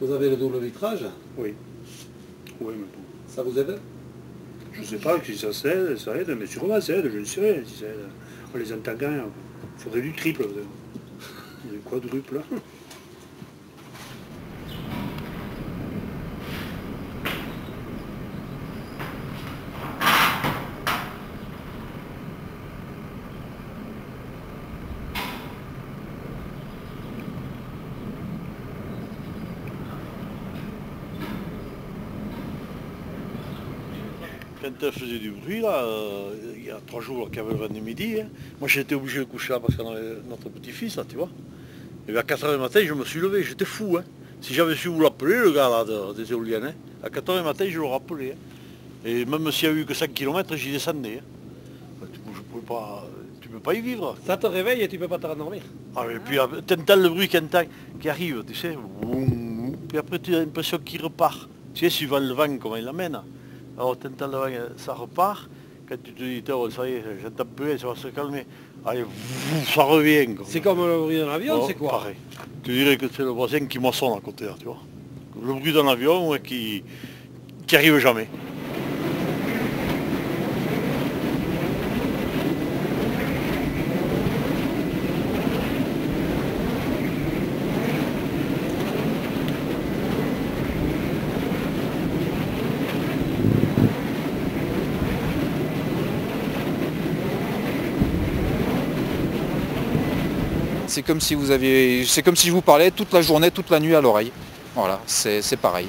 Vous avez le double vitrage? Oui. Oui, mais bon. Ça vous aide? Je ne sais pas si ça aide, mais sûrement ça aide, je ne sais rien si ça aide. On les entend quand même. Il faudrait du triple, du quadruple. Quand elle faisait du bruit, là, il y a 3 jours qu'il y avait le vent de midi, hein, moi j'étais obligé de coucher là parce qu'on avait notre petit-fils, là, tu vois. Et à 4h du matin, je me suis levé, j'étais fou. Hein. Si j'avais su vous l'appeler, le gars là, des éoliennes, hein, à 4h du matin, je l'aurais appelé. Hein. Et même s'il y a eu que 5 km, j'y descendais. Hein. Tu peux pas y vivre. Ça te réveille et tu peux pas te rendormir. Ah, et puis t'entends le bruit qui arrive, tu sais. Puis après tu as l'impression qu'il repart. Tu sais, suivant le vent, comment il l'amène. Alors t'entends le vent, ça repart. Quand tu te dis, oh, ça y est, j'entends plus, ça va se calmer. Allez, ça revient. C'est comme le bruit d'un avion, c'est quoi? Pareil. Tu dirais que c'est le voisin qui moissonne à côté, là, tu vois. Le bruit d'un avion ouais, qui arrive jamais. C'est comme si je vous parlais toute la journée, toute la nuit à l'oreille. Voilà, c'est pareil.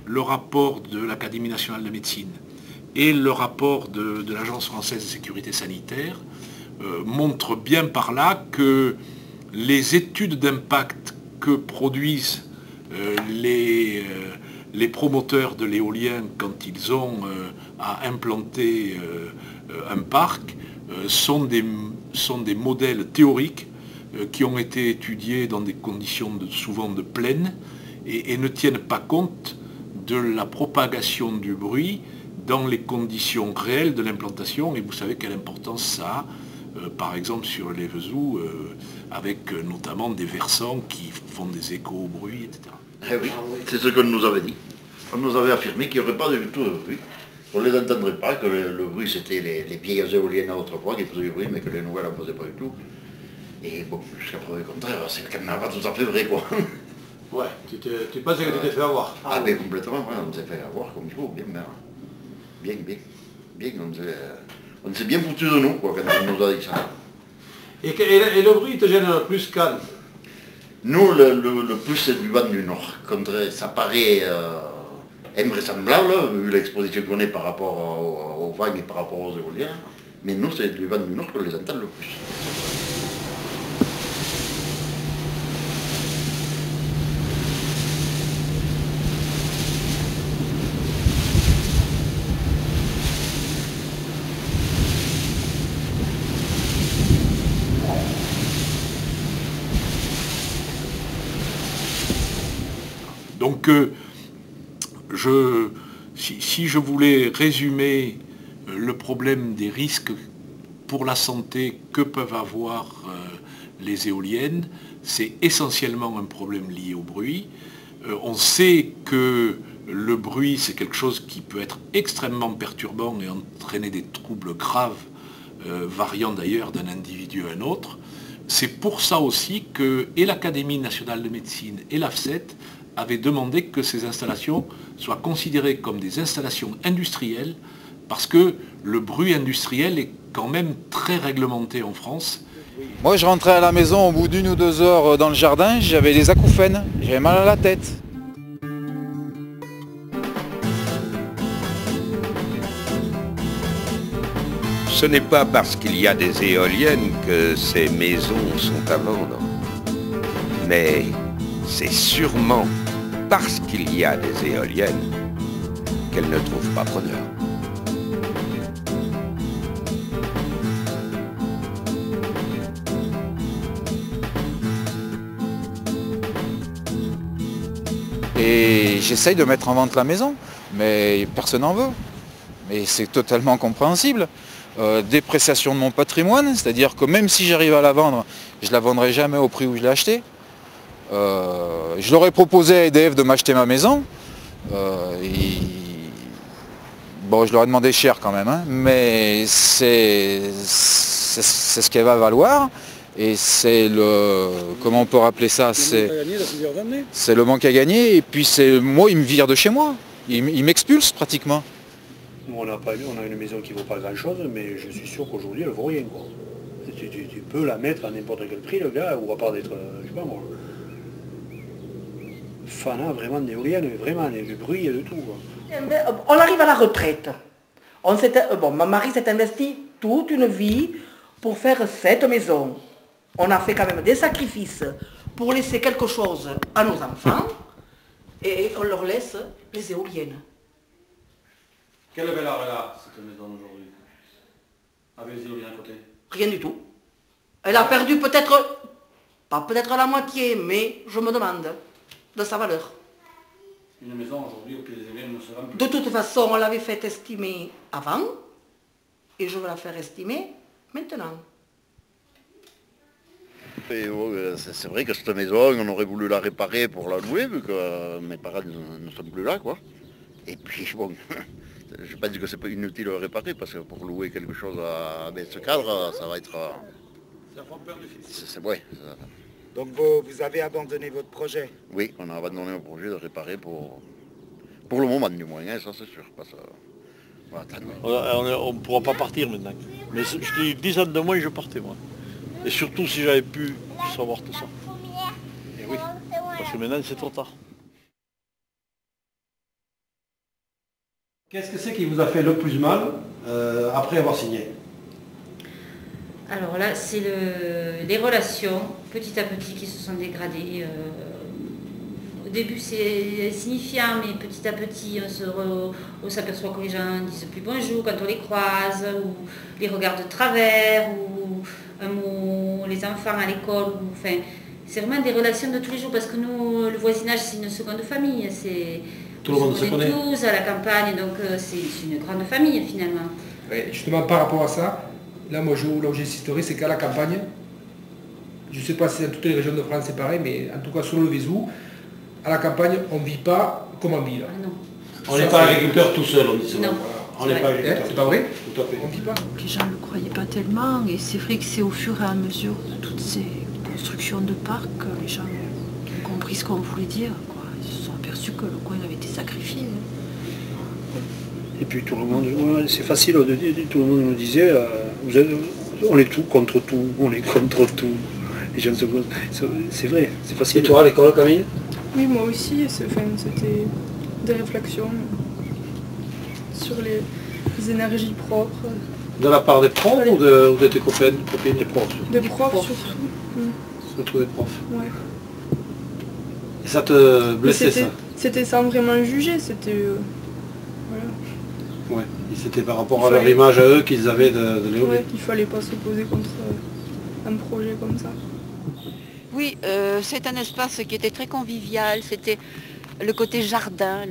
Le rapport de l'Académie nationale de médecine et le rapport de l'Agence française de sécurité sanitaire montrent bien par là que les études d'impact que produisent les promoteurs de l'éolien quand ils ont à implanter un parc sont des modèles théoriques qui ont été étudiés dans des conditions souvent de plaine et ne tiennent pas compte de la propagation du bruit dans les conditions réelles de l'implantation. Et vous savez quelle importance ça a, par exemple sur les Vesoux, avec notamment des versants qui font des échos au bruit, etc. Eh oui, c'est ce qu'on nous avait dit. On nous avait affirmé qu'il n'y aurait pas du tout de bruit. On ne les entendrait pas, que le bruit c'était les vieilles éoliennes autrefois qui faisaient du bruit, mais que les nouvelles n'en faisaient pas du tout. Et bon, jusqu'à preuve contraire, c'est quand même pas tout à fait vrai, quoi. Ouais, tu pensais que tu t'es fait avoir? Ah ben complètement, ouais, on s'est fait avoir comme il faut, bien, on s'est bien foutu de nous, quoi, quand on nous a dit ça. Et le bruit te gêne le plus calme? Nous, le plus c'est du vent du nord. Ça paraît invraisemblable, vu l'exposition qu'on est par rapport au vent et par rapport aux éoliens, mais nous, c'est du vent du nord qu'on les entend le plus. Donc, si je voulais résumer le problème des risques pour la santé que peuvent avoir les éoliennes, c'est essentiellement un problème lié au bruit. On sait que le bruit, c'est quelque chose qui peut être extrêmement perturbant et entraîner des troubles graves, variant d'ailleurs d'un individu à un autre. C'est pour ça aussi que et l'Académie nationale de médecine et l'AFSET avaient demandé que ces installations soient considérées comme des installations industrielles, parce que le bruit industriel est quand même très réglementé en France. Moi je rentrais à la maison au bout d'1 ou 2 heures dans le jardin, j'avais des acouphènes, j'avais mal à la tête. Ce n'est pas parce qu'il y a des éoliennes que ces maisons sont à vendre. Mais c'est sûrement parce qu'il y a des éoliennes qu'elles ne trouvent pas preneur. j'essaye de mettre en vente la maison, mais personne n'en veut. Mais c'est totalement compréhensible. Dépréciation de mon patrimoine, c'est-à-dire que même si j'arrive à la vendre, je ne la vendrai jamais au prix où je l'ai achetée. Je leur ai proposé à EDF de m'acheter ma maison. Bon, je leur ai demandé cher quand même, hein, mais c'est ce qu'elle va valoir. Et c'est le... Comment on peut rappeler ça? C'est le manque à gagner. Et puis moi, ils me virent de chez moi. Ils m'expulsent pratiquement. Nous, on a une maison qui ne vaut pas grand-chose, mais je suis sûr qu'aujourd'hui, elle ne vaut rien, quoi. Tu peux la mettre à n'importe quel prix, le gars, ou à part d'être, je sais pas moi, fanat vraiment d'éoliennes, vraiment, du bruit et de tout, quoi. On arrive à la retraite. Mon mari s'est investi toute une vie pour faire cette maison. On a fait quand même des sacrifices pour laisser quelque chose à nos enfants et on leur laisse les éoliennes. Quelle valeur elle a, cette maison aujourd'hui, avec les éoliennes à côté? Rien du tout. Elle a perdu peut-être, pas peut-être la moitié, mais je me demande de sa valeur. Une maison aujourd'hui où les éoliennes ne se vendent plus. De toute façon, on l'avait fait estimer avant et je veux la faire estimer maintenant. C'est vrai que cette maison, on aurait voulu la réparer pour la louer, vu que mes parents ne sont plus là, quoi. Et puis, bon, je pense que c'est pas inutile de réparer, parce que pour louer quelque chose avec ce cadre, ça va être... Ouais. Donc vous avez abandonné votre projet? Oui, on a abandonné le projet de réparer pour le moment, du moins, hein, ça c'est sûr. Parce que, On ne pourra pas partir maintenant. Mais je te dis, 10 ans de moins, je partais, moi. Et surtout si j'avais pu savoir tout ça. Et oui, parce que maintenant c'est trop tard. Qu'est-ce que c'est qui vous a fait le plus mal après avoir signé? Alors là, c'est les relations, petit à petit, qui se sont dégradées. Au début, c'est insignifiant, mais petit à petit, on s'aperçoit que les gens disent plus bonjour quand on les croise, ou les regardent de travers, ou un mot, les enfants à l'école. Enfin, c'est vraiment des relations de tous les jours, parce que nous, le voisinage, c'est une seconde famille. Tout le monde se connaît. Tous à la campagne, donc c'est une grande famille, finalement. Oui, justement, par rapport à ça, là, moi, là où j'insisterai, c'est qu'à la campagne, je ne sais pas si dans toutes les régions de France c'est pareil, mais en tout cas sur le Vézou, à la campagne, on ne vit pas comme en ville. Ah non. On n'est pas agriculteur tout seul, on dit ça. Non. On n'est pas agriculteur. C'est pas vrai? Tout à fait. On ne vit pas. Les gens ne le croyaient pas tellement, et c'est vrai que c'est au fur et à mesure de toutes ces constructions de parcs que les gens ont compris ce qu'on voulait dire, quoi. Ils se sont aperçus que le coin avait été sacrifié. Et puis tout le monde, ouais, c'est facile, tout le monde nous disait, on est tout contre tout, on est contre tout. Les jeunes c'est vrai, c'est facile. Et toi à l'école, Camille? Oui, moi aussi, c'était des réflexions sur les énergies propres. De la part des profs ou de tes copines, des profs? Des profs surtout. Surtout des profs. Ouais. Et ça te blessait, ça? C'était sans vraiment juger, c'était... Ouais, et c'était par rapport à leur image à eux qu'ils avaient de l'éolien. Ouais, il fallait pas s'opposer contre un projet comme ça. Oui, c'est un espace qui était très convivial, c'était le côté jardin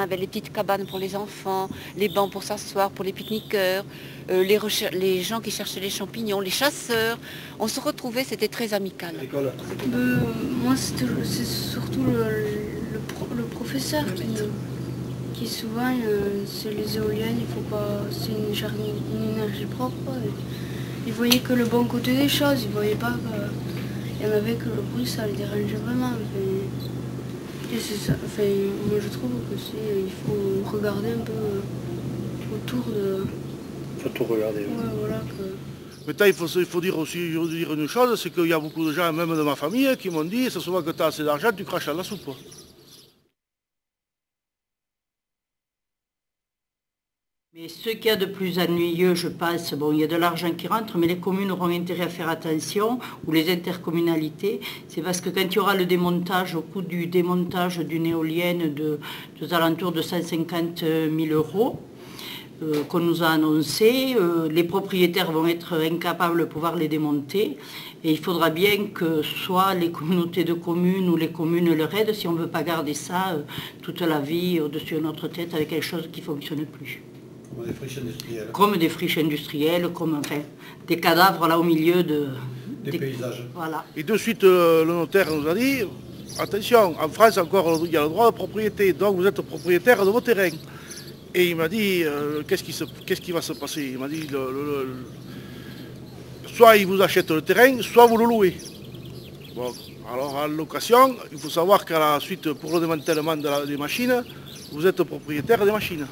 avec les petites cabanes pour les enfants, les bancs pour s'asseoir, pour les pique-niqueurs, les gens qui cherchaient les champignons, les chasseurs. On se retrouvait, c'était très amical. Moi, c'est surtout le professeur qui souvent, c'est les éoliennes, il faut pas, c'est une énergie propre. Ils voyaient que le bon côté des choses, ils voyaient pas qu'il y en avait que le bruit, ça les dérangeait vraiment. Et c'est ça, moi je trouve que il faut regarder un peu autour de... Il faut tout regarder. Ouais, voilà, Maintenant, il faut dire aussi une chose, c'est qu'il y a beaucoup de gens, même de ma famille, qui m'ont dit, c'est souvent que tu as assez d'argent, tu craches à la soupe. Mais ce qu'il y a de plus ennuyeux, je pense, bon, il y a de l'argent qui rentre, mais les communes auront intérêt à faire attention, ou les intercommunalités, c'est parce que quand il y aura le démontage, au coût du démontage d'une éolienne aux alentours de 150 000 €, qu'on nous a annoncées. Les propriétaires vont être incapables de pouvoir les démonter. Et il faudra bien que soit les communautés de communes ou les communes leur aident si on ne veut pas garder ça toute la vie au-dessus de notre tête avec quelque chose qui ne fonctionne plus. Comme des friches industrielles. Comme des friches industrielles, comme enfin, des cadavres là au milieu des paysages. Voilà. Et de suite, le notaire nous a dit, attention, en France encore, il y a le droit de propriété, donc vous êtes propriétaire de vos terrains. Et il m'a dit, qu'est-ce qui va se passer? Il m'a dit, soit il vous achète le terrain, soit vous le louez. Bon, alors à location, il faut savoir qu'à la suite, pour le démantèlement des machines, vous êtes propriétaire des machines.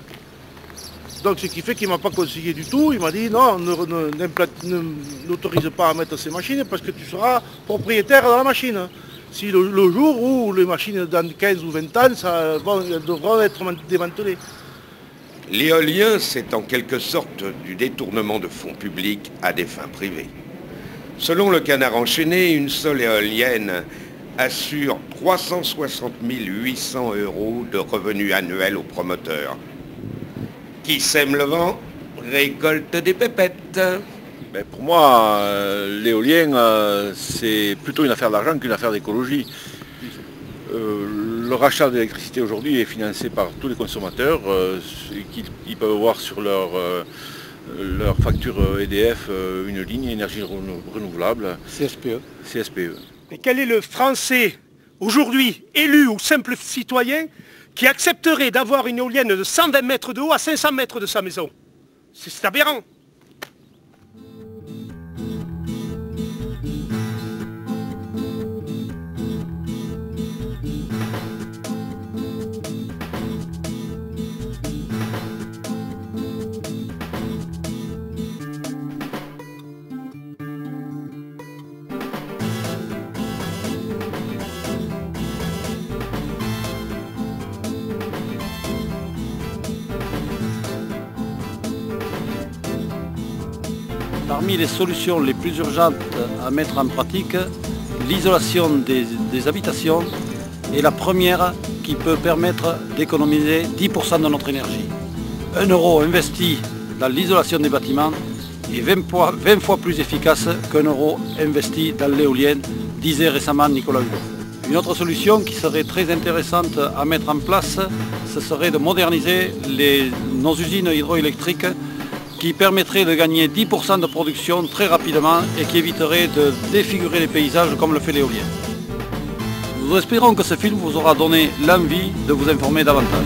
Donc ce qui fait qu'il ne m'a pas conseillé du tout, il m'a dit non, n'autorise pas à mettre ces machines parce que tu seras propriétaire de la machine. Si le jour où les machines dans 15 ou 20 ans, elles devront être démantelées. L'éolien, c'est en quelque sorte du détournement de fonds publics à des fins privées. Selon le Canard enchaîné, une seule éolienne assure 360 800 € de revenus annuels aux promoteurs. Qui sème le vent, récolte des pépettes. Ben pour moi, l'éolien, c'est plutôt une affaire d'argent qu'une affaire d'écologie. Le rachat d'électricité aujourd'hui est financé par tous les consommateurs qui peuvent voir sur leur facture EDF une ligne énergie renouvelable. CSPE. Mais quel est le Français aujourd'hui, élu ou simple citoyen, qui accepterait d'avoir une éolienne de 120 mètres de haut à 500 mètres de sa maison? C'est aberrant. Parmi les solutions les plus urgentes à mettre en pratique, l'isolation des habitations est la première qui peut permettre d'économiser 10% de notre énergie. 1 € investi dans l'isolation des bâtiments est 20 fois plus efficace qu'1 € investi dans l'éolienne, disait récemment Nicolas Hulot. Une autre solution qui serait très intéressante à mettre en place, ce serait de moderniser nos usines hydroélectriques qui permettrait de gagner 10% de production très rapidement et qui éviterait de défigurer les paysages comme le fait l'éolien. Nous espérons que ce film vous aura donné l'envie de vous informer davantage.